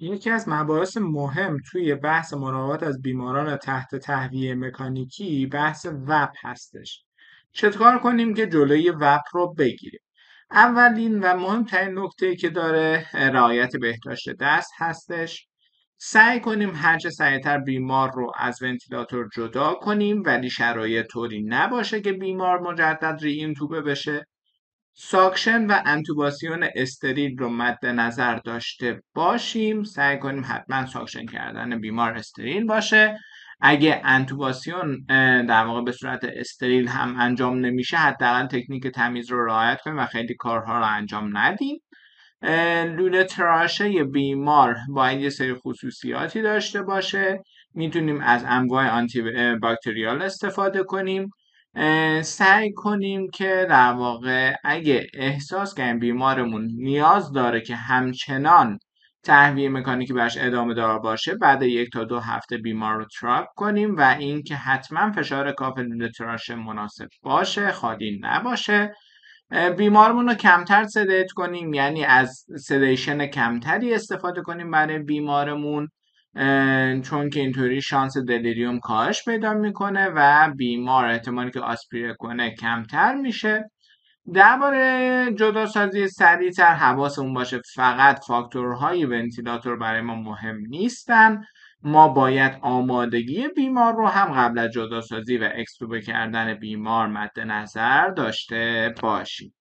یکی از مباحث مهم توی بحث مراقبت از بیماران تحت تهویه مکانیکی بحث وپ هستش. چطور کنیم که جلوی وپ رو بگیریم؟ اولین و مهمترین نکته که داره رعایت بهداشت دست هستش. سعی کنیم هرچه سریعتر بیمار رو از ونتیلاتور جدا کنیم، ولی شرایط طوری نباشه که بیمار مجدد ری‌اینتوبه بشه. ساکشن و انتوباسیون استریل رو مد نظر داشته باشیم. سعی کنیم حتما ساکشن کردن بیمار استریل باشه. اگه انتوباسیون در واقع به صورت استریل هم انجام نمیشه، حداقل تکنیک تمیز رو رعایت کنیم و خیلی کارها رو انجام ندیم. لوله تراشه بیمار باید یه سری خصوصیاتی داشته باشه. میتونیم از انواع آنتی باکتریال استفاده کنیم. سعی کنیم که در واقع اگه احساس کنیم بیمارمون نیاز داره که همچنان تهویه مکانیکی برش ادامه دار باشه، بعد 1 تا 2 هفته بیمار رو تراپ کنیم و اینکه حتما فشار کافی لوله تراشه مناسب باشه، خالی نباشه. بیمارمون رو کمتر سدیت کنیم، یعنی از سدیشن کمتری استفاده کنیم برای بیمارمون، چون که اینطوری شانس دلیریوم کاهش پیدا میکنه و بیمار احتمالی که آسپیره کنه کمتر میشه. درباره جداسازی سریعتر حواسمون باشه فقط فاکتورهای ونتیلاتور برای ما مهم نیستن. ما باید آمادگی بیمار رو هم قبل از جداسازی و اکستوبه کردن بیمار مد نظر داشته باشیم.